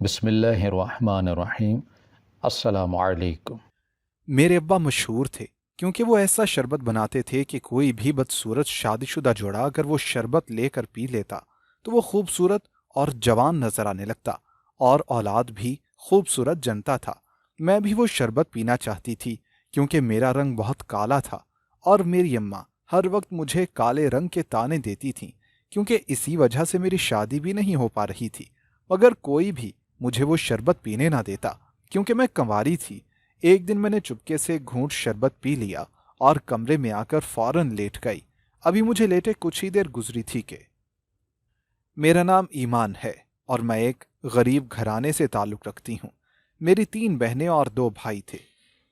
بسم اللہ الرحمن الرحیم۔ السلام علیکم۔ میرے ابا مشہور تھے کیونکہ وہ ایسا شربت بناتے تھے کہ کوئی بھی بدصورت شادی شدہ جوڑا اگر وہ شربت لے کر پی لیتا تو وہ خوبصورت اور جوان نظر آنے لگتا، اور اولاد بھی خوبصورت جنتا تھا۔ میں بھی وہ شربت پینا چاہتی تھی کیونکہ میرا رنگ بہت کالا تھا، اور میری اماں ہر وقت مجھے کالے رنگ کے تانے دیتی تھیں کیونکہ اسی وجہ سے میری شادی بھی نہیں ہو پا رہی تھی، مگر کوئی بھی مجھے وہ شربت پینے نہ دیتا کیونکہ میں کنواری تھی۔ ایک دن میں نے چپکے سے گھونٹ شربت پی لیا اور کمرے میں آ کر فوراً لیٹ گئی۔ ابھی مجھے لیٹے کچھ ہی دیر گزری تھی کہ میرا نام ایمان ہے اور میں ایک غریب گھرانے سے تعلق رکھتی ہوں۔ میری 3 بہنیں اور 2 بھائی تھے۔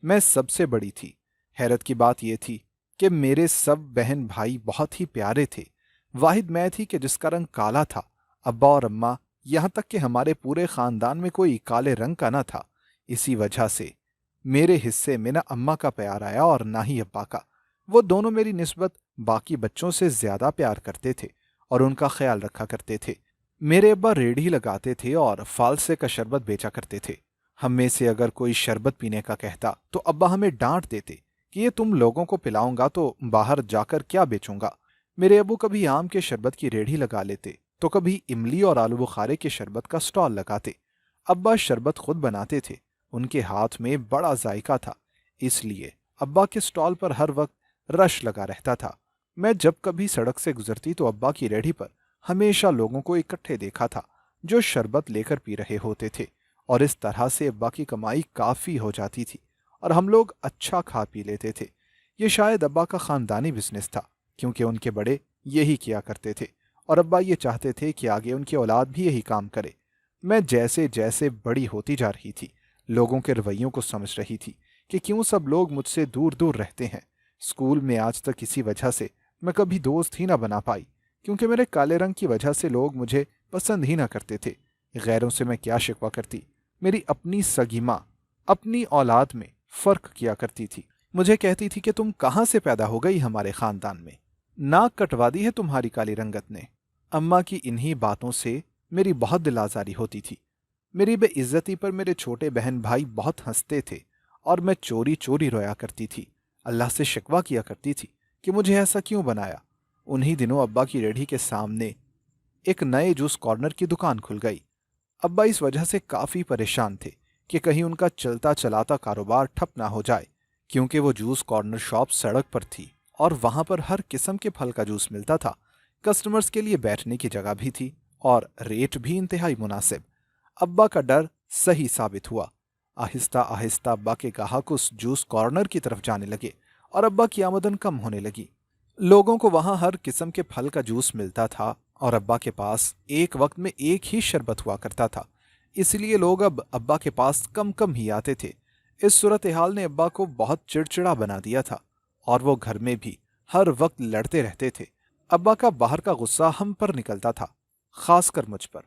میں سب سے بڑی تھی۔ حیرت کی بات یہ تھی کہ میرے سب بہن بھائی بہت ہی پیارے تھے۔ واحد میں تھی کہ جس کا رنگ کالا تھا۔ ابا اور اماں، یہاں تک کہ ہمارے پورے خاندان میں کوئی کالے رنگ کا نہ تھا۔ اسی وجہ سے میرے حصے میں نہ اماں کا پیار آیا اور نہ ہی ابا کا۔ وہ دونوں میری نسبت باقی بچوں سے زیادہ پیار کرتے تھے اور ان کا خیال رکھا کرتے تھے۔ میرے ابا ریڑھی لگاتے تھے اور فالسے کا شربت بیچا کرتے تھے۔ ہم میں سے اگر کوئی شربت پینے کا کہتا تو ابا ہمیں ڈانٹ دیتے کہ یہ تم لوگوں کو پلاؤں گا تو باہر جا کر کیا بیچوں گا۔ میرے ابو کبھی آم کے شربت کی ریڑھی لگا لیتے تو کبھی املی اور آلو بخارے کے شربت کا سٹال لگاتے۔ ابا شربت خود بناتے تھے۔ ان کے ہاتھ میں بڑا ذائقہ تھا، اس لیے ابا کے سٹال پر ہر وقت رش لگا رہتا تھا۔ میں جب کبھی سڑک سے گزرتی تو ابا کی ریڑھی پر ہمیشہ لوگوں کو اکٹھے دیکھا تھا جو شربت لے کر پی رہے ہوتے تھے، اور اس طرح سے ابا کی کمائی کافی ہو جاتی تھی اور ہم لوگ اچھا کھا پی لیتے تھے۔ یہ شاید ابا کا خاندانی بزنس تھا کیونکہ ان کے بڑے یہی کیا کرتے تھے، اور ابا یہ چاہتے تھے کہ آگے ان کی اولاد بھی یہی کام کرے۔ میں جیسے جیسے بڑی ہوتی جا رہی تھی لوگوں کے رویوں کو سمجھ رہی تھی کہ کیوں سب لوگ مجھ سے دور دور رہتے ہیں۔ اسکول میں آج تک اسی وجہ سے میں کبھی دوست ہی نہ بنا پائی کیونکہ میرے کالے رنگ کی وجہ سے لوگ مجھے پسند ہی نہ کرتے تھے۔ غیروں سے میں کیا شکوہ کرتی، میری اپنی سگی ماں اپنی اولاد میں فرق کیا کرتی تھی۔ مجھے کہتی تھی کہ تم کہاں سے پیدا ہو گئی ہمارے خاندان میں، ناک کٹوا دی ہے تمہاری کالی رنگت نے۔ اماں کی انہی باتوں سے میری بہت دل آزاری ہوتی تھی۔ میری بے عزتی پر میرے چھوٹے بہن بھائی بہت ہنستے تھے اور میں چوری چوری رویا کرتی تھی۔ اللہ سے شکوہ کیا کرتی تھی کہ مجھے ایسا کیوں بنایا۔ انہی دنوں ابا کی ریڑھی کے سامنے ایک نئے جوس کارنر کی دکان کھل گئی۔ ابا اس وجہ سے کافی پریشان تھے کہ کہیں ان کا چلتا چلاتا کاروبار ٹھپ نہ ہو جائے، کیونکہ وہ جوس کارنر شاپ سڑک پر تھی اور وہاں پر ہر قسم کے پھل کا جوس ملتا تھا۔ کسٹمرز کے لیے بیٹھنے کی جگہ بھی تھی اور ریٹ بھی انتہائی مناسب۔ ابا کا ڈر صحیح ثابت ہوا۔ آہستہ آہستہ ابا کے گاہک اس جوس کارنر کی طرف جانے لگے اور ابا کی آمدن کم ہونے لگی۔ لوگوں کو وہاں ہر قسم کے پھل کا جوس ملتا تھا اور ابا کے پاس ایک وقت میں ایک ہی شربت ہوا کرتا تھا، اس لیے لوگ اب ابا کے پاس کم کم ہی آتے تھے۔ اس صورتحال نے ابا کو بہت چڑچڑا بنا دیا تھا اور وہ گھر میں بھی ہر وقت لڑتے رہتے تھے۔ ابا کا باہر کا غصہ ہم پر نکلتا تھا، خاص کر مجھ پر۔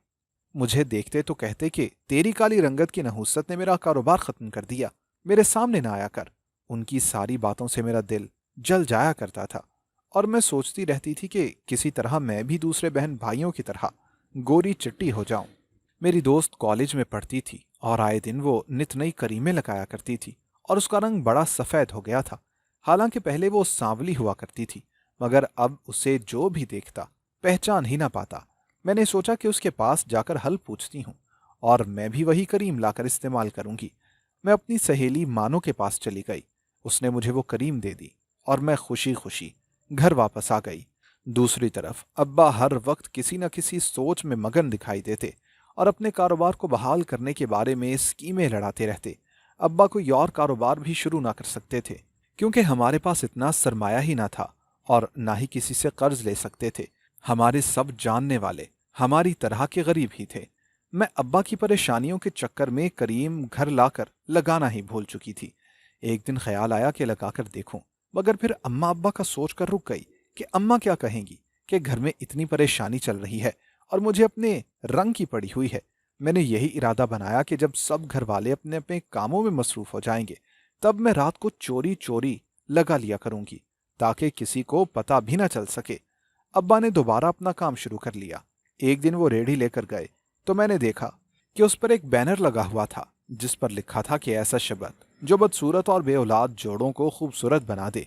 مجھے دیکھتے تو کہتے کہ تیری کالی رنگت کی نحوست نے میرا کاروبار ختم کر دیا، میرے سامنے نہ آیا کر۔ ان کی ساری باتوں سے میرا دل جل جایا کرتا تھا اور میں سوچتی رہتی تھی کہ کسی طرح میں بھی دوسرے بہن بھائیوں کی طرح گوری چٹی ہو جاؤں۔ میری دوست کالج میں پڑھتی تھی اور آئے دن وہ نت نئی کریمیں لگایا کرتی تھی اور اس کا رنگ بڑا سفید ہو گیا تھا۔ حالانکہ پہلے وہ سانولی ہوا کرتی تھی، مگر اب اسے جو بھی دیکھتا پہچان ہی نہ پاتا۔ میں نے سوچا کہ اس کے پاس جا کر حل پوچھتی ہوں اور میں بھی وہی کریم لا کر استعمال کروں گی۔ میں اپنی سہیلی مانو کے پاس چلی گئی، اس نے مجھے وہ کریم دے دی اور میں خوشی خوشی گھر واپس آ گئی۔ دوسری طرف ابا ہر وقت کسی نہ کسی سوچ میں مگن دکھائی دیتے اور اپنے کاروبار کو بحال کرنے کے بارے میں اسکیمیں لڑاتے رہتے۔ ابا کوئی اور کاروبار بھی شروع نہ کر سکتے تھے کیونکہ ہمارے پاس اتنا سرمایہ ہی نہ تھا اور نہ ہی کسی سے قرض لے سکتے تھے۔ ہمارے سب جاننے والے ہماری طرح کے غریب ہی تھے۔ میں ابا کی پریشانیوں کے چکر میں کریم گھر لا کر لگانا ہی بھول چکی تھی۔ ایک دن خیال آیا کہ لگا کر دیکھوں، مگر پھر اماں ابا کا سوچ کر رک گئی کہ اماں کیا کہیں گی کہ گھر میں اتنی پریشانی چل رہی ہے اور مجھے اپنے رنگ کی پڑی ہوئی ہے۔ میں نے یہی ارادہ بنایا کہ جب سب گھر والے اپنے اپنے کاموں میں مصروف ہو جائیں گے تب میں رات کو چوری چوری لگا لیا کروں گی تاکہ کسی کو پتہ بھی نہ چل سکے۔ ابا نے دوبارہ اپنا کام شروع کر لیا۔ ایک دن وہ ریڑھی لے کر گئے تو میں نے دیکھا कि उस पर एक बैनर लगा हुआ था जिस पर लिखा था कि ऐसा शरबत जो बदसूरत और बे औलाद जोड़ों को खूबसूरत बना दे।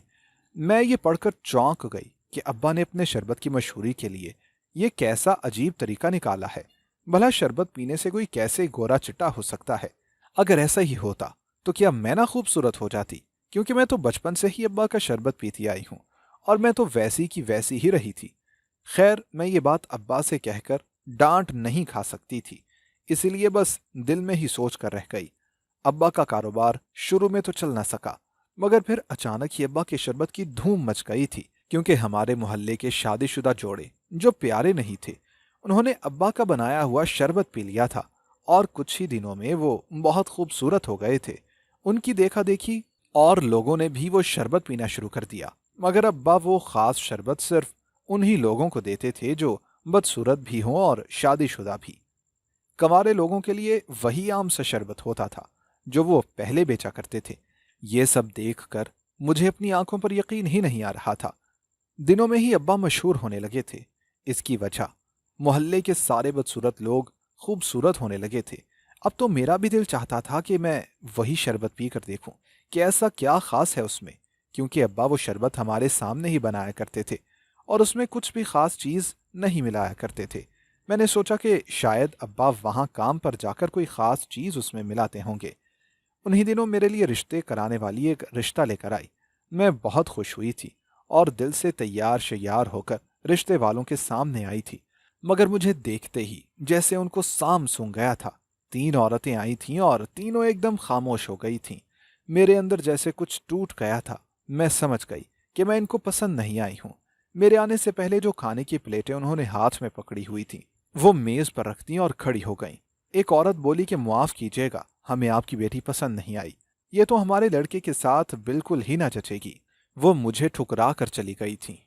मैं ये पढ़कर चौंक गई कि अब्बा ने अपने शरबत की मशहूरी के लिए ये कैसा अजीब तरीका निकाला है। भला शरबत पीने से कोई कैसे गोरा चिट्टा हो सकता है? अगर ऐसा ही होता तो क्या मैं ना खूबसूरत हो जाती? क्योंकि मैं तो बचपन से ही अब्बा का शरबत पीती आई हूँ और मैं तो वैसी की वैसी ही रही थी। खैर, मैं ये बात अब्बा से कहकर डांट नहीं खा सकती थी, इसीलिए बस दिल में ही सोच कर रह गई। अब्बा का कारोबार शुरू में तो चल ना सका, मगर फिर अचानक ही अब्बा के शरबत की धूम मच गई थी, क्योंकि हमारे मोहल्ले के शादीशुदा जोड़े जो प्यारे नहीं थे, उन्होंने अब्बा का बनाया हुआ शरबत पी लिया था और कुछ ही दिनों में वो बहुत खूबसूरत हो गए थे। उनकी देखा देखी और लोगों ने भी वो शरबत पीना शुरू कर दिया, मगर अब्बा वो खास शरबत सिर्फ उन्हीं लोगों को देते थे जो बदसूरत भी हों और शादीशुदा भी। कंवारे लोगों के लिए वही आम सा शरबत होता था जो वो पहले बेचा करते थे। ये सब देखकर मुझे अपनी आंखों पर यकीन ही नहीं आ रहा था। दिनों में ही अब्बा मशहूर होने लगे थे। इसकी वजह मोहल्ले के सारे बदसूरत लोग खूबसूरत होने लगे थे। अब तो मेरा भी दिल चाहता था कि मैं वही शरबत पी कर देखूं कि ऐसा क्या खास है उसमें, क्योंकि अब्बा वो शरबत हमारे सामने ही बनाया करते थे और उसमें कुछ भी खास चीज़ नहीं मिलाया करते थे। मैंने सोचा कि शायद अब्बा वहाँ काम पर जाकर कोई खास चीज़ उसमें मिलाते होंगे। उन्हीं दिनों मेरे लिए रिश्ते कराने वाली एक रिश्ता लेकर आई। मैं बहुत खुश हुई थी और दिल से तैयार शैयार होकर रिश्ते वालों के सामने आई थी, मगर मुझे देखते ही जैसे उनको साम सूंघ गया था। 3 औरतें आई थीं और तीनों एकदम खामोश हो गई थीं। मेरे अंदर जैसे कुछ टूट गया था। मैं समझ गई कि मैं इनको पसंद नहीं आई हूँ। मेरे आने से पहले जो खाने की प्लेटें उन्होंने हाथ में पकड़ी हुई थीं, वो मेज पर रख दी और खड़ी हो गईं। एक औरत बोली कि मुआफ कीजिएगा, हमें आपकी बेटी पसंद नहीं आई। ये तो हमारे लड़के के साथ बिल्कुल ही ना जचेगी। वो मुझे ठुकरा कर चली गई थी।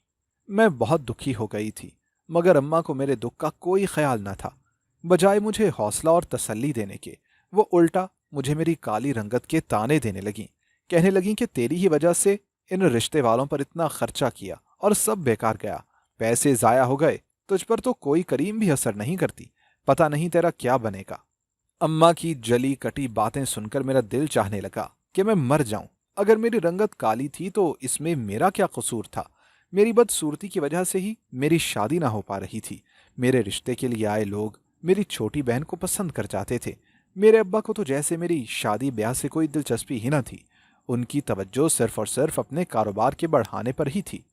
मैं बहुत दुखी हो गई थी, मगर अम्मा को मेरे दुख का कोई ख्याल न था। बजाय मुझे हौसला और तसल्ली देने के, वो उल्टा मुझे मेरी काली रंगत के ताने देने लगीं। कहने लगीं कि तेरी ही वजह से इन रिश्ते वालों पर इतना खर्चा किया और सब बेकार गया। पैसे जाया हो गए, तुझ पर तो कोई करीम भी असर नहीं करती। पता नहीं तेरा क्या बनेगा। अम्मा की जली कटी बातें सुनकर मेरा दिल चाहने लगा कि मैं मर जाऊं। अगर मेरी रंगत काली थी तो इसमें मेरा क्या कसूर था? मेरी बदसूरती की वजह से ही मेरी शादी ना हो पा रही थी। मेरे रिश्ते के लिए आए लोग मेरी छोटी बहन को पसंद कर जाते थे। मेरे अब्बा को तो जैसे मेरी शादी ब्याह से कोई दिलचस्पी ही ना थी। उनकी तवज्जो सिर्फ और सिर्फ अपने कारोबार के बढ़ाने पर ही थी।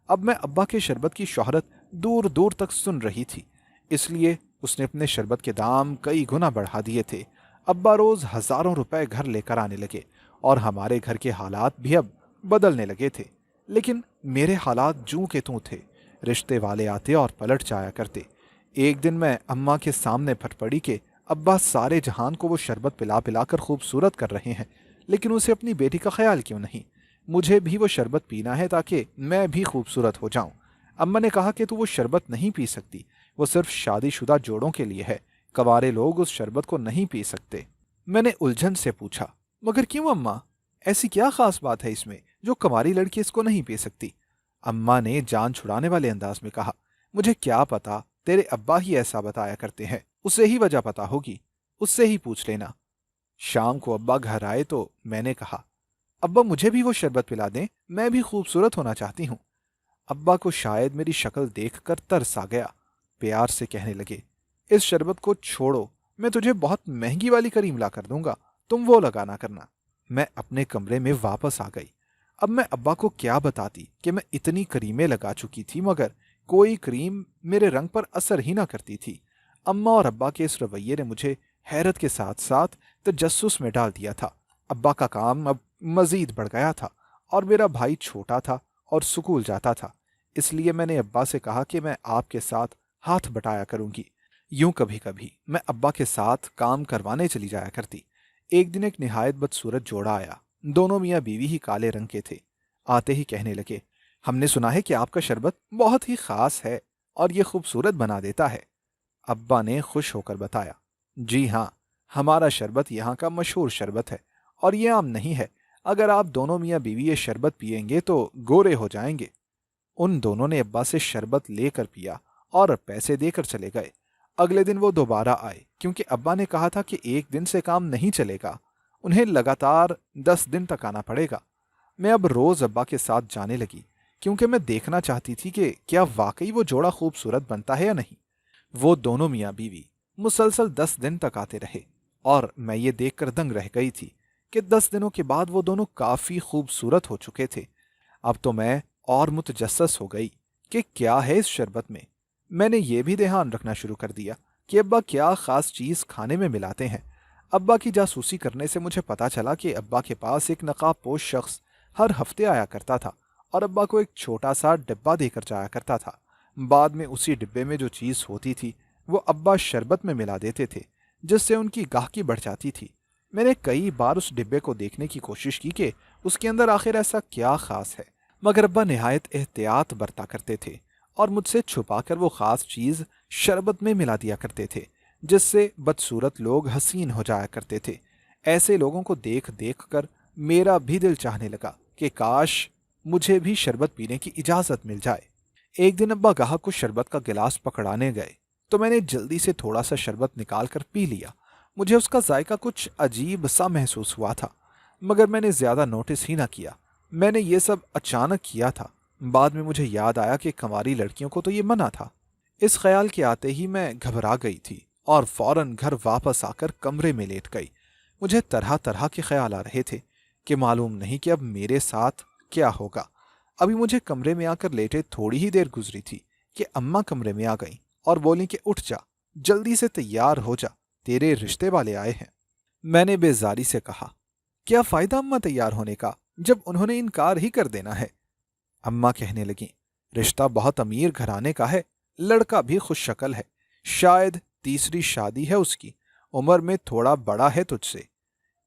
अब मैं अब्बा के शरबत की शोहरत दूर दूर तक सुन रही थी, इसलिए उसने अपने शरबत के दाम कई गुना बढ़ा दिए थे। अब्बा रोज हजारों रुपए घर लेकर आने लगे और हमारे घर के हालात भी अब बदलने लगे थे। लेकिन मेरे हालात जूं के तूं थे। रिश्ते वाले आते और पलट जाया करते। एक दिन मैं अम्मा के सामने फट पड़ी कि अब्बा सारे जहान को वो शरबत पिला पिला कर खूबसूरत कर रहे हैं, लेकिन उसे अपनी बेटी का ख्याल क्यों नहीं? मुझे भी वो शरबत पीना है ताकि मैं भी खूबसूरत हो जाऊं। अम्मा ने कहा कि तू वो शरबत नहीं पी सकती, वो सिर्फ शादीशुदा जोड़ों के लिए है। कंवारे लोग उस शरबत को नहीं पी सकते। मैंने उलझन से पूछा, मगर क्यों अम्मा? ऐसी क्या खास बात है इसमें जो कंवारी लड़की इसको नहीं पी सकती? अम्मा ने जान छुड़ाने वाले अंदाज में कहा, मुझे क्या पता, तेरे अब्बा ही ऐसा बताया करते हैं, उसे ही वजह पता होगी, उससे ही पूछ लेना। शाम को अब्बा घर आए तो मैंने कहा, अब्बा मुझे भी वो शरबत पिला दें, मैं भी खूबसूरत होना चाहती हूँ। अब्बा को शायद मेरी शक्ल देखकर तरस आ गया। प्यार से कहने लगे, इस शरबत को छोड़ो, मैं तुझे बहुत महंगी वाली करीम ला कर दूंगा, तुम वो लगाना करना। मैं अपने कमरे में वापस आ गई। अब मैं अब्बा को क्या बताती कि मैं इतनी करीमें लगा चुकी थी, मगर कोई क्रीम मेरे रंग पर असर ही ना करती थी। अम्मा और अब्बा के इस रवैये ने मुझे हैरत के साथ साथ तजस्सुस में डाल दिया था। अब्बा का काम अब मजीद बढ़ गया था और मेरा भाई छोटा था और स्कूल जाता था, इसलिए मैंने अब्बा से कहा कि मैं आपके साथ हाथ बटाया करूंगी। यूं कभी कभी मैं अब्बा के साथ काम करवाने चली जाया करती। एक दिन एक निहायत बदसूरत जोड़ा आया। दोनों मियाँ बीवी ही काले रंग के थे। आते ही कहने लगे, हमने सुना है कि आपका शरबत बहुत ही खास है और ये खूबसूरत बना देता है। अब्बा ने खुश होकर बताया, जी हाँ, हमारा शरबत यहाँ का मशहूर शरबत है और ये आम नहीं है। अगर आप दोनों मियाँ बीवी ये शरबत पिएंगे तो गोरे हो जाएंगे। उन दोनों ने अब्बा से शरबत लेकर पिया और पैसे देकर चले गए। अगले दिन वो दोबारा आए क्योंकि अब्बा ने कहा था कि एक दिन से काम नहीं चलेगा, उन्हें लगातार 10 दिन तक आना पड़ेगा। मैं अब रोज अब्बा के साथ जाने लगी क्योंकि मैं देखना चाहती थी कि क्या वाकई वो जोड़ा खूबसूरत बनता है या नहीं। वो दोनों मियाँ बीवी मुसलसल 10 दिन तक आते रहे और मैं ये देखकर दंग रह गई थी कि 10 दिनों के बाद वो दोनों काफी खूबसूरत हो चुके थे। अब तो मैं और मुतजस्सस हो गई कि क्या है इस शरबत में। मैंने ये भी ध्यान रखना शुरू कर दिया कि अब्बा क्या खास चीज खाने में मिलाते हैं। अब्बा की जासूसी करने से मुझे पता चला कि अब्बा के पास एक नकाबपोश शख्स हर हफ्ते आया करता था और अब्बा को एक छोटा सा डिब्बा देकर जाया करता था। बाद में उसी डिब्बे में जो चीज होती थी वो अब्बा शरबत में मिला देते थे, जिससे उनकी गाहकी बढ़ जाती थी। मैंने कई बार उस डिब्बे को देखने की कोशिश की कि उसके अंदर आखिर ऐसा क्या खास है, मगर अब्बा निहायत एहतियात बरता करते थे और मुझसे छुपाकर वो खास चीज शरबत में मिला दिया करते थे, जिससे बदसूरत लोग हसीन हो जाया करते थे। ऐसे लोगों को देख देख कर मेरा भी दिल चाहने लगा कि काश मुझे भी शरबत पीने की इजाजत मिल जाए। एक दिन अब्बा गाहक को शरबत का गिलास पकड़ाने गए तो मैंने जल्दी से थोड़ा सा शरबत निकाल कर पी लिया। मुझे उसका जायका कुछ अजीब सा महसूस हुआ था, मगर मैंने ज्यादा नोटिस ही ना किया। मैंने ये सब अचानक किया था। बाद में मुझे याद आया कि कंवारी लड़कियों को तो ये मना था। इस ख्याल के आते ही मैं घबरा गई थी और फौरन घर वापस आकर कमरे में लेट गई। मुझे तरह तरह के ख्याल आ रहे थे कि मालूम नहीं कि अब मेरे साथ क्या होगा। अभी मुझे कमरे में आकर लेटे थोड़ी ही देर गुजरी थी कि अम्मा कमरे में आ गईं और बोली कि उठ जा, जल्दी से तैयार हो जा, तेरे रिश्ते वाले आए हैं। मैंने बेजारी से कहा, क्या फायदा अम्मा तैयार होने का जब उन्होंने इनकार ही कर देना है। अम्मा कहने लगी, रिश्ता बहुत अमीर घराने का है, लड़का भी खुश शक्ल है, शायद तीसरी शादी है उसकी, उम्र में थोड़ा बड़ा है तुझसे।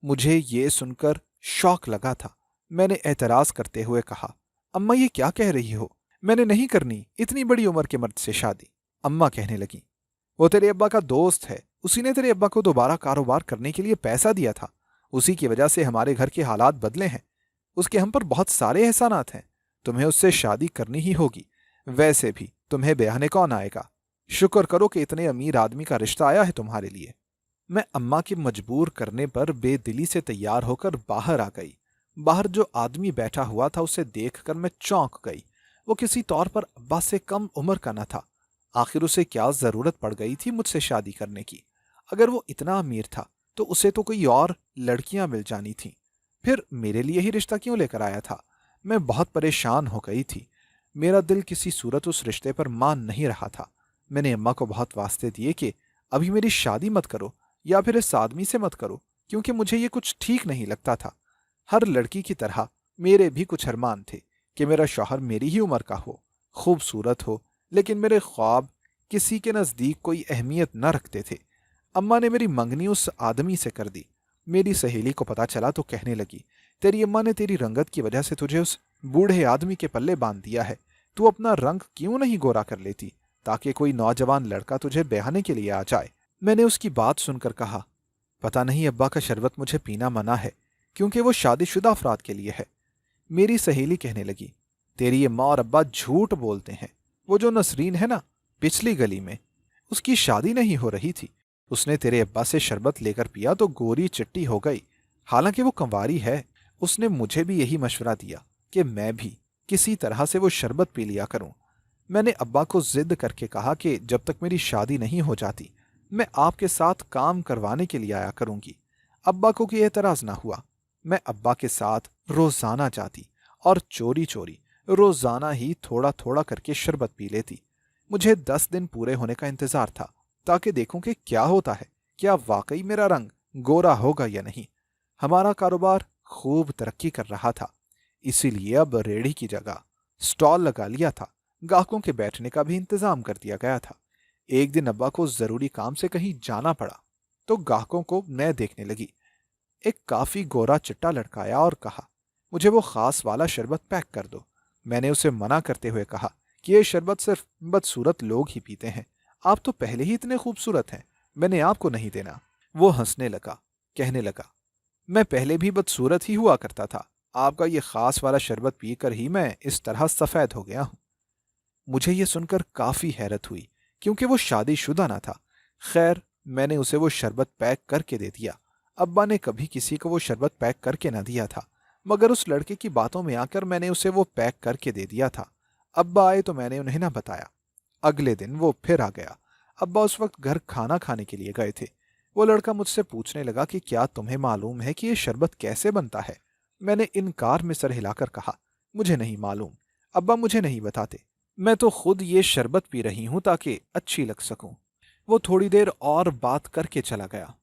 मुझे ये सुनकर शौक लगा था। मैंने एतराज करते हुए कहा, अम्मा ये क्या कह रही हो, मैंने नहीं करनी इतनी बड़ी उम्र के मर्द से शादी। अम्मा कहने लगी, वो तेरे अब्बा का दोस्त है, उसी ने तेरे अब्बा को दोबारा कारोबार करने के लिए पैसा दिया था, उसी की वजह से हमारे घर के हालात बदले हैं, उसके हम पर बहुत सारे एहसानात हैं, तुम्हें उससे शादी करनी ही होगी। वैसे भी तुम्हें ब्याहने कौन आएगा, शुक्र करो कि इतने अमीर आदमी का रिश्ता आया है तुम्हारे लिए। मैं अम्मा के मजबूर करने पर बेदिली से तैयार होकर बाहर आ गई। बाहर जो आदमी बैठा हुआ था उसे देखकर मैं चौंक गई। वो किसी तौर पर अब्बा से कम उम्र का न था। आखिर उसे क्या जरूरत पड़ गई थी मुझसे शादी करने की। अगर वो इतना अमीर था तो उसे तो कोई और लड़कियां मिल जानी थीं। फिर मेरे लिए ही रिश्ता क्यों लेकर आया था। मैं बहुत परेशान हो गई थी। मेरा दिल किसी सूरत उस रिश्ते पर मान नहीं रहा था। मैंने अम्मा को बहुत वास्ते दिए कि अभी मेरी शादी मत करो या फिर इस आदमी से मत करो, क्योंकि मुझे ये कुछ ठीक नहीं लगता था। हर लड़की की तरह मेरे भी कुछ अरमान थे कि मेरा शौहर मेरी ही उम्र का हो, खूबसूरत हो, लेकिन मेरे ख्वाब किसी के नज़दीक कोई अहमियत न रखते थे। अम्मा ने मेरी मंगनी उस आदमी से कर दी। मेरी सहेली को पता चला तो कहने लगी, तेरी अम्मा ने तेरी रंगत की वजह से तुझे उस बूढ़े आदमी के पल्ले बांध दिया है। तू अपना रंग क्यों नहीं गोरा कर लेती ताकि कोई नौजवान लड़का तुझे ब्याहने के लिए आ जाए। मैंने उसकी बात सुनकर कहा, पता नहीं अब्बा का शरबत मुझे पीना मना है क्योंकि वो शादीशुदा अफराद के लिए है। मेरी सहेली कहने लगी, तेरी अम्मा और अब्बा झूठ बोलते हैं। वो जो नसरीन है ना, पिछली गली में, उसकी शादी नहीं हो रही थी। उसने तेरे अब्बा से शरबत लेकर पिया तो गोरी चिट्टी हो गई। हालांकि वो कंवारी है। उसने मुझे भी यही मशवरा दिया कि मैं भी किसी तरह से वो शरबत पी लिया करूं। मैंने अब्बा को जिद करके कहा कि जब तक मेरी शादी नहीं हो जाती मैं आपके साथ काम करवाने के लिए आया करूंगी। अब्बा को कोई एतराज ना हुआ। मैं अब्बा के साथ रोजाना जाती और चोरी चोरी रोजाना ही थोड़ा थोड़ा करके शरबत पी लेती। मुझे 10 दिन पूरे होने का इंतजार था ताकि देखूं कि क्या होता है, क्या वाकई मेरा रंग गोरा होगा या नहीं। हमारा कारोबार खूब तरक्की कर रहा था, इसीलिए अब रेड़ी की जगह स्टॉल लगा लिया था। गाहकों के बैठने का भी इंतजाम कर दिया गया था। एक दिन अब्बा को जरूरी काम से कहीं जाना पड़ा तो गाहकों को मैं देखने लगी। एक काफी गोरा चिट्टा लड़का आया और कहा, मुझे वो खास वाला शरबत पैक कर दो। मैंने उसे मना करते हुए कहा कि ये शरबत सिर्फ बदसूरत लोग ही पीते हैं, आप तो पहले ही इतने खूबसूरत हैं, मैंने आपको नहीं देना। वो हंसने लगा, कहने लगा, मैं पहले भी बदसूरत ही हुआ करता था, आपका ये खास वाला शरबत पीकर ही मैं इस तरह सफेद हो गया हूं। मुझे ये सुनकर काफी हैरत हुई क्योंकि वो शादीशुदा ना था। खैर, मैंने उसे वो शरबत पैक करके दे दिया। अब्बा ने कभी किसी को वो शरबत पैक करके ना दिया था, मगर उस लड़के की बातों में आकर मैंने उसे वो पैक करके दे दिया था। अब्बा आए तो मैंने उन्हें ना बताया। अगले दिन वो फिर आ गया। अब्बा उस वक्त घर खाना खाने के लिए गए थे। वो लड़का मुझसे पूछने लगा कि क्या तुम्हें मालूम है कि ये शरबत कैसे बनता है? मैंने इनकार में सर हिलाकर कहा, मुझे नहीं मालूम। अब्बा मुझे नहीं बताते, मैं तो खुद ये शरबत पी रही हूं ताकि अच्छी लग सकूं। वो थोड़ी देर और बात करके चला गया।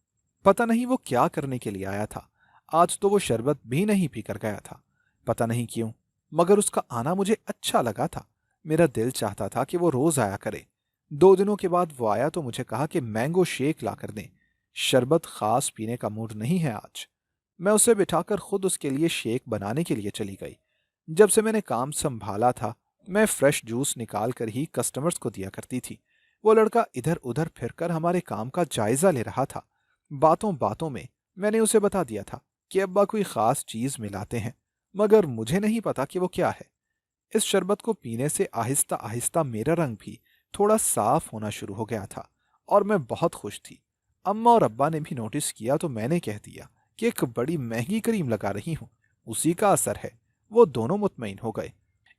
पता नहीं वो क्या करने के लिए आया था। आज तो वो शरबत भी नहीं पी कर गया था। पता नहीं क्यों, मगर उसका आना मुझे अच्छा लगा था। मेरा दिल चाहता था कि वो रोज आया करे। 2 दिनों के बाद वो आया तो मुझे कहा कि मैंगो शेक ला कर दें। शरबत खास पीने का मूड नहीं है आज। मैं उसे बिठाकर खुद उसके लिए शेक बनाने के लिए चली गई। जब से मैंने काम संभाला था, मैं फ्रेश जूस निकाल कर ही कस्टमर्स को दिया करती थी। वो लड़का इधर उधर फिरकर हमारे काम का जायजा ले रहा था। बातों बातों में मैंने उसे बता दिया था कि अब्बा कोई खास चीज मिलाते हैं, मगर मुझे नहीं पता कि वो क्या है। इस शरबत को पीने से आहिस्ता आहिस्ता मेरा रंग भी थोड़ा साफ होना शुरू हो गया था और मैं बहुत खुश थी। अम्मा और अब्बा ने भी नोटिस किया तो मैंने कह दिया कि एक बड़ी महंगी क्रीम लगा रही हूं, उसी का असर है। वो दोनों मुतमईन हो गए।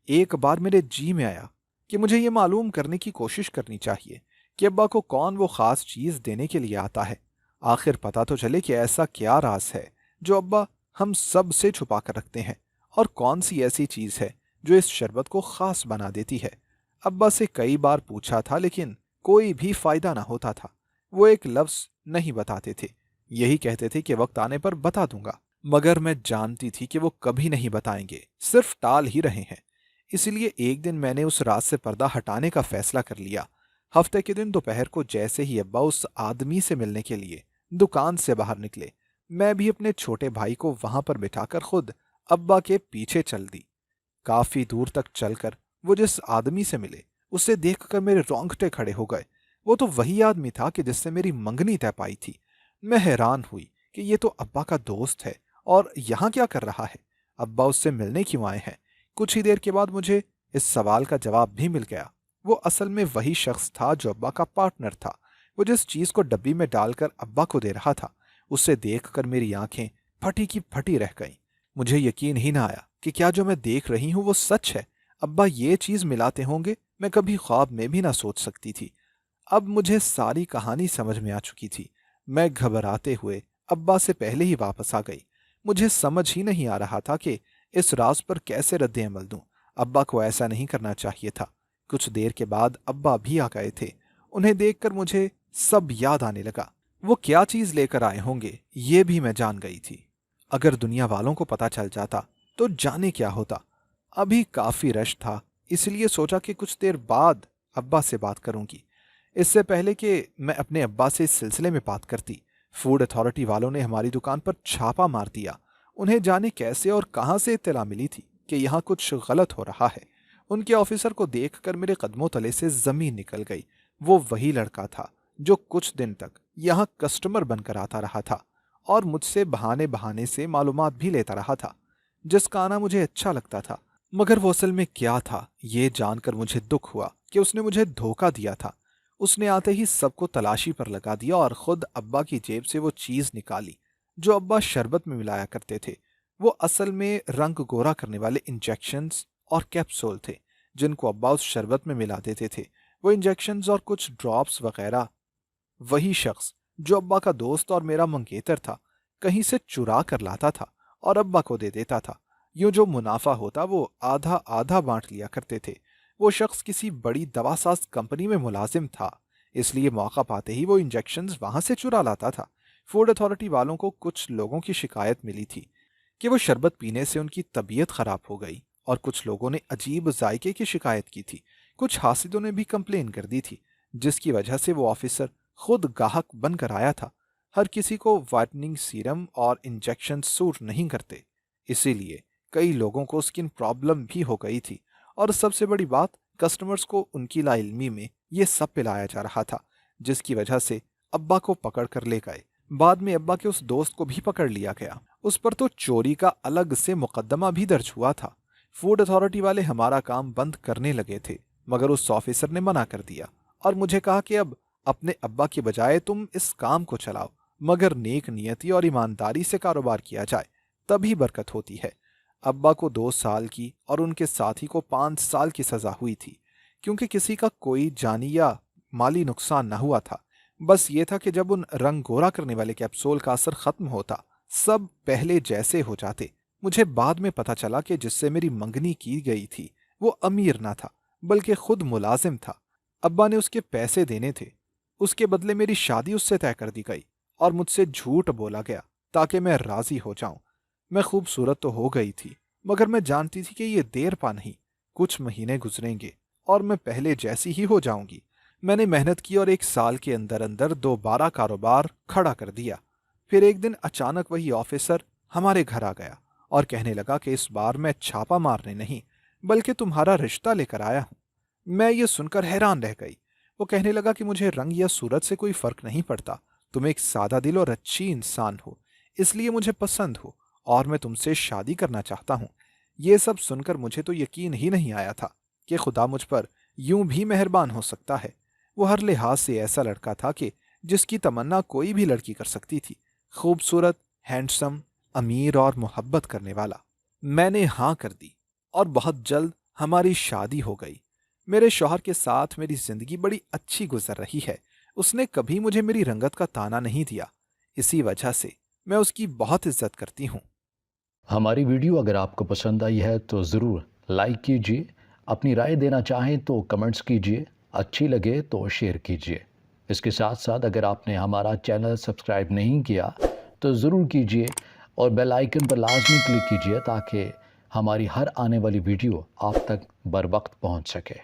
एक बार मेरे जी में आया कि मुझे ये मालूम करने की कोशिश करनी चाहिए कि अब्बा को कौन वो खास चीज देने के लिए आता है। आखिर पता तो चले कि ऐसा क्या राज है जो अब्बा हम सब से छुपा कर रखते हैं, और कौन सी ऐसी चीज है जो इस शरबत को खास बना देती है। अब्बा से कई बार पूछा था लेकिन कोई भी फायदा ना होता था। वो एक लफ्ज नहीं बताते थे, यही कहते थे कि वक्त आने पर बता दूंगा। मगर मैं जानती थी कि वो कभी नहीं बताएंगे, सिर्फ टाल ही रहे हैं। इसलिए एक दिन मैंने उस रात से पर्दा हटाने का फैसला कर लिया। हफ्ते के दिन दोपहर को जैसे ही अब्बा उस आदमी से मिलने के लिए दुकान से बाहर निकले, मैं भी अपने छोटे भाई को वहां पर बिठाकर खुद अब्बा के पीछे चल दी। काफी दूर तक चलकर वो जिस आदमी से मिले, उसे देखकर मेरे रोंगटे खड़े हो गए। वो तो वही आदमी था कि जिससे मेरी मंगनी तय पाई थी। मैं हैरान हुई कि ये तो अब्बा का दोस्त है और यहाँ क्या कर रहा है? अब्बा उससे मिलने क्यों आए हैं? कुछ ही देर के बाद मुझे इस सवाल का जवाब भी मिल गया। वो असल में वही शख्स था जो अब्बा का पार्टनर था। वो जिस चीज को डब्बी में डालकर अब्बा को दे रहा था, उसे देखकर मेरी आंखें फटी की फटी रह गईं। मुझे यकीन ही ना आया कि क्या जो मैं देख रही हूं वो सच है। अब्बा ये चीज मिलाते होंगे, मैं कभी ख्वाब में भी ना सोच सकती थी। अब मुझे सारी कहानी समझ में आ चुकी थी। मैं घबराते हुए अब्बा से पहले ही वापस आ गई। मुझे समझ ही नहीं आ रहा था कि इस राज पर कैसे रद्द अमल दूं। अब्बा को ऐसा नहीं करना चाहिए था। कुछ देर के बाद अब्बा भी आ गए थे। उन्हें देखकर मुझे सब याद आने लगा। वो क्या चीज लेकर आए होंगे ये भी मैं जान गई थी। अगर दुनिया वालों को पता चल जाता तो जाने क्या होता। अभी काफी रश था, इसलिए सोचा कि कुछ देर बाद अब्बा से बात करूंगी। इससे पहले कि मैं अपने अब्बा से इस सिलसिले में बात करती, फूड अथॉरिटी वालों ने हमारी दुकान पर छापा मार दिया। उन्हें जाने कैसे और कहां से इत्तला मिली थी कि यहाँ कुछ गलत हो रहा है। उनके ऑफिसर को देखकर मेरे कदमों तले से जमीन निकल गई। वो वही लड़का था जो कुछ दिन तक यहाँ कस्टमर बनकर आता रहा था और मुझसे बहाने बहाने से मालूमात भी लेता रहा था, जिसका आना मुझे अच्छा लगता था। मगर वो असल में क्या था ये जानकर मुझे दुख हुआ कि उसने मुझे धोखा दिया था। उसने आते ही सबको तलाशी पर लगा दिया और खुद अब्बा की जेब से वो चीज निकाली जो अब्बा शरबत में मिलाया करते थे। वो असल में रंग गोरा करने वाले इंजेक्शंस और कैप्सूल थे जिनको अब्बा उस शरबत में मिला देते थे। वो इंजेक्शंस और कुछ ड्रॉप्स वगैरह वही शख्स जो अब्बा का दोस्त और मेरा मंगेतर था कहीं से चुरा कर लाता था और अब्बा को दे देता था। यूं जो मुनाफा होता वो आधा आधा बांट लिया करते थे। वो शख्स किसी बड़ी दवासाज कंपनी में मुलाजिम था, इसलिए मौका पाते ही वो इंजेक्शंस वहां से चुरा लाता था। फूड अथॉरिटी वालों को कुछ लोगों की शिकायत मिली थी कि वो शरबत पीने से उनकी तबीयत खराब हो गई, और कुछ लोगों ने अजीब जायके की शिकायत की थी। कुछ हासिदों ने भी कंप्लेन कर दी थी, जिसकी वजह से वो ऑफिसर खुद गाहक बनकर आया था। हर किसी को वाइटनिंग सीरम और इंजेक्शन सूट नहीं करते, इसीलिए कई लोगों को स्किन प्रॉब्लम भी हो गई थी। और सबसे बड़ी बात, कस्टमर्स को उनकी लाइल्मी में ये सब पिलाया जा रहा था, जिसकी वजह से अब्बा को पकड़ कर ले गए। बाद में अब्बा के उस दोस्त को भी पकड़ लिया गया। उस पर तो चोरी का अलग से मुकदमा भी दर्ज हुआ था। फूड अथॉरिटी वाले हमारा काम बंद करने लगे थे, मगर उस ऑफिसर ने मना कर दिया और मुझे कहा कि अब اپنے ابا کے بجائے تم اس کام کو چلاؤ، مگر نیک نیتی اور ایمانداری سے کاروبار کیا جائے تبھی برکت ہوتی ہے۔ ابا کو 2 سال کی اور ان کے ساتھی کو 5 سال کی سزا ہوئی تھی، کیونکہ کسی کا کوئی جانی یا مالی نقصان نہ ہوا تھا۔ بس یہ تھا کہ جب ان رنگ گورا کرنے والے کیپسول کا اثر ختم ہوتا، سب پہلے جیسے ہو جاتے۔ مجھے بعد میں پتا چلا کہ جس سے میری منگنی کی گئی تھی وہ امیر نہ تھا، بلکہ خود ملازم تھا۔ ابا نے اس کے پیسے دینے تھے، اس کے بدلے میری شادی اس سے طے کر دی گئی اور مجھ سے جھوٹ بولا گیا تاکہ میں راضی ہو جاؤں۔ میں خوبصورت تو ہو گئی تھی، مگر میں جانتی تھی کہ یہ دیر پا نہیں، کچھ مہینے گزریں گے اور میں پہلے جیسی ہی ہو جاؤں گی۔ میں نے محنت کی اور 1 سال کے اندر اندر دوبارہ کاروبار کھڑا کر دیا۔ پھر ایک دن اچانک وہی آفیسر ہمارے گھر آ گیا اور کہنے لگا کہ اس بار میں چھاپا مارنے نہیں بلکہ تمہارا رشتہ لے کر آیا ہوں۔ میں یہ سن کر حیران رہ گئی۔ وہ کہنے لگا کہ مجھے رنگ یا صورت سے کوئی فرق نہیں پڑتا، تم ایک سادہ دل اور اچھی انسان ہو، اس لیے مجھے پسند ہو اور میں تم سے شادی کرنا چاہتا ہوں۔ یہ سب سن کر مجھے تو یقین ہی نہیں آیا تھا کہ خدا مجھ پر یوں بھی مہربان ہو سکتا ہے۔ وہ ہر لحاظ سے ایسا لڑکا تھا کہ جس کی تمنا کوئی بھی لڑکی کر سکتی تھی، خوبصورت، ہینڈسم، امیر اور محبت کرنے والا۔ میں نے ہاں کر دی اور بہت جلد ہماری شادی ہو گئی۔ میرے شوہر کے ساتھ میری زندگی بڑی اچھی گزر رہی ہے۔ اس نے کبھی مجھے میری رنگت کا تانا نہیں دیا، اسی وجہ سے میں اس کی بہت عزت کرتی ہوں۔ ہماری ویڈیو اگر آپ کو پسند آئی ہے تو ضرور لائک کیجیے، اپنی رائے دینا چاہیں تو کمنٹس کیجیے، اچھی لگے تو شیئر کیجیے۔ اس کے ساتھ ساتھ اگر آپ نے ہمارا چینل سبسکرائب نہیں کیا تو ضرور کیجیے اور بیل آئیکن پر لازمی کلک کیجیے تاکہ ہماری ہر آنے والی ویڈیو آپ تک بر وقت پہنچ سکے۔